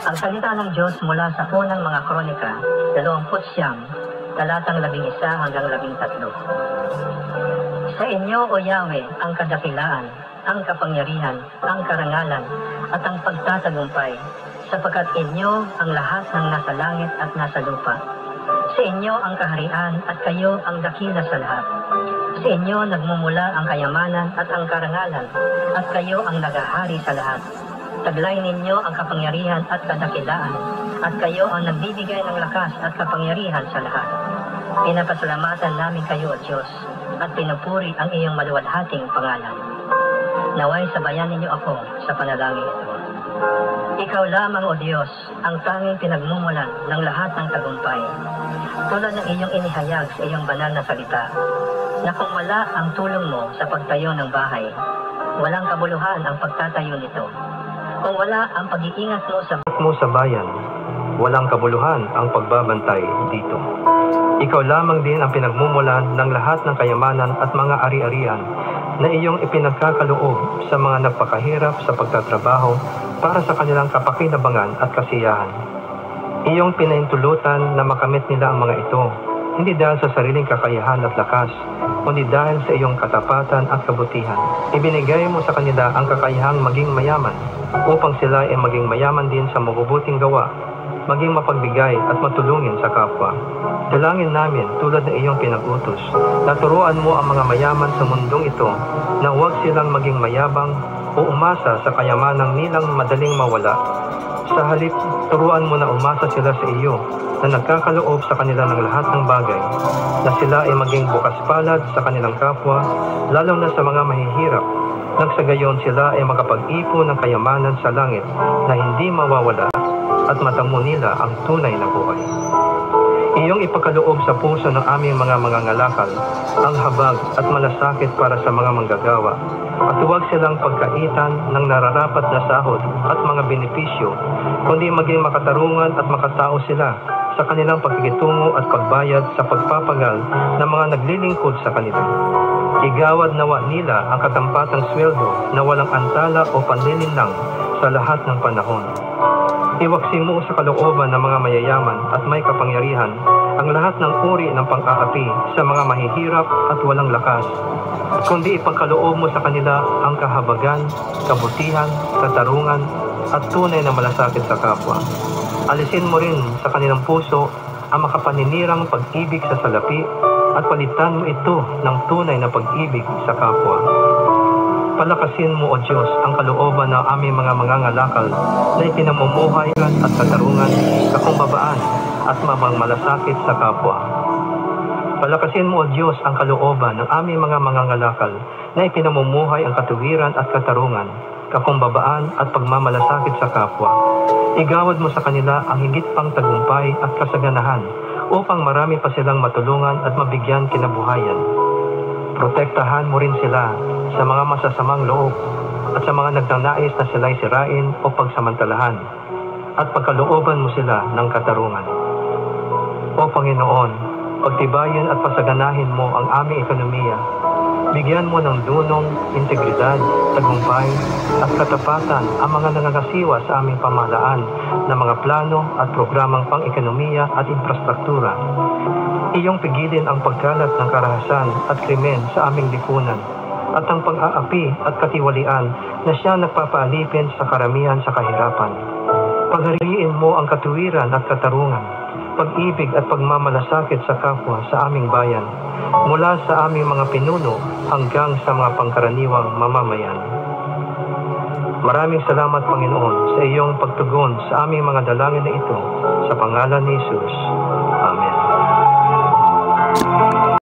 Ang salita ng Diyos mula sa unang mga kronika, 29, talatang 11 hanggang 13. Sa inyo, O Yahweh, ang kadakilaan, ang kapangyarihan, ang karangalan, at ang pagtatagumpay, sapagkat inyo ang lahat ng nasa langit at nasa lupa. Sa inyo ang kaharian at kayo ang dakila sa lahat. Sa inyo nagmumula ang kayamanan at ang karangalan, at kayo ang nagahari sa lahat. Taglay ninyo ang kapangyarihan at kadakilaan, at kayo ang nagbibigay ng lakas at kapangyarihan sa lahat. Pinapasalamatan namin kayo, O Diyos, at pinupuri ang iyong maluwalhating pangalan. Naway sabayan ninyo ako sa panalangin ito. Ikaw lamang, O Diyos, ang tanging pinagmumulan ng lahat ng tagumpay. Tulad ng iyong inihayag sa iyong banal na salita, na kung wala ang tulong mo sa pagtayo ng bahay, walang kabuluhan ang pagtatayo nito. Kung wala ang pag-iingat mo sa bayan, walang kabuluhan ang pagbabantay dito. Ikaw lamang din ang pinagmumulan ng lahat ng kayamanan at mga ari-arian na iyong ipinagkakaloob sa mga nagpakahirap sa pagtatrabaho para sa kanilang kapakinabangan at kasiyahan. Iyong pinaintulutan na makamit nila ang mga ito, hindi dahil sa sariling kakayahan at lakas, kundi dahil sa iyong katapatan at kabutihan. Ibinigay mo sa kanila ang kakayahang maging mayaman, upang sila ay maging mayaman din sa mabubuting gawa, maging mapagbigay at matulungin sa kapwa. Dalangin namin tulad ng iyong pinag-utos, na turuan mo ang mga mayaman sa mundong ito na huwag silang maging mayabang o umasa sa kayamanang nilang madaling mawala. Sa halip, turuan mo na umasa sila sa iyo, na nagkakaloob sa kanila ng lahat ng bagay, na sila ay maging bukas palad sa kanilang kapwa, lalo na sa mga mahihirap, nang sa gayon sila ay makapag-ipon ng kayamanan sa langit na hindi mawawala at matamo nila ang tunay na buhay. Iyong ipagkaloob sa puso ng aming mga mangangalakal ang habag at malasakit para sa mga manggagawa, at huwag silang pagkaitan ng nararapat na sahod at mga benepisyo, kundi maging makatarungan at makatao sila sa kanilang pagkikitungo at pagbayad sa pagpapagal ng mga naglilingkod sa kanila. Igawad nawa nila ang katampatang sweldo na walang antala o panlilinlang sa lahat ng panahon. Iwaksing mo sa kalooban ng mga mayayaman at may kapangyarihan ang lahat ng uri ng pang-aapi sa mga mahihirap at walang lakas, kundi ipagkaloob mo sa kanila ang kahabagan, kabutihan, katarungan, at tunay na malasakit sa kapwa. Alisin mo rin sa kanilang puso ang makapaninirang pag-ibig sa salapi at palitan mo ito ng tunay na pag-ibig sa kapwa. Palakasin mo, O Diyos, ang kalooban ng aming mga mangangalakal na ipinamumuhay at katarungan, kakumbabaan at malasakit sa kapwa. Palakasin mo, O Diyos, ang kalooban ng aming mga mangangalakal na ipinamumuhay ang katuwiran at katarungan, kakumbabaan at pagmamalasakit sa kapwa. Igawad mo sa kanila ang higit pang tagumpay at kasaganahan upang marami pa silang matulungan at mabigyan kinabuhayan. Protektahan mo rin sila sa mga masasamang loob at sa mga nagnanais na sila'y sirain o pagsamantalahan, at pagkalooban mo sila ng katarungan. O Panginoon, pagtibayin at pasaganahin mo ang aming ekonomiya. Bigyan mo ng dunong, integridad, tagumpay at katapatan ang mga nangangasiwa sa aming pamahalaan ng mga plano at programang pang-ekonomiya at infrastruktura. Iyong pigilin ang pagkalat ng karahasan at krimen sa aming lipunan, at ang pang-aapi at katiwalian na siya nagpapaalipin sa karamihan sa kahirapan. Paghariin mo ang katuwiran at katarungan, pag-ibig at pagmamalasakit sa kapwa sa aming bayan, mula sa aming mga pinuno hanggang sa mga pangkaraniwang mamamayan. Maraming salamat, Panginoon, sa iyong pagtugon sa aming mga dalangin na ito, sa pangalan ni Jesus. Amen.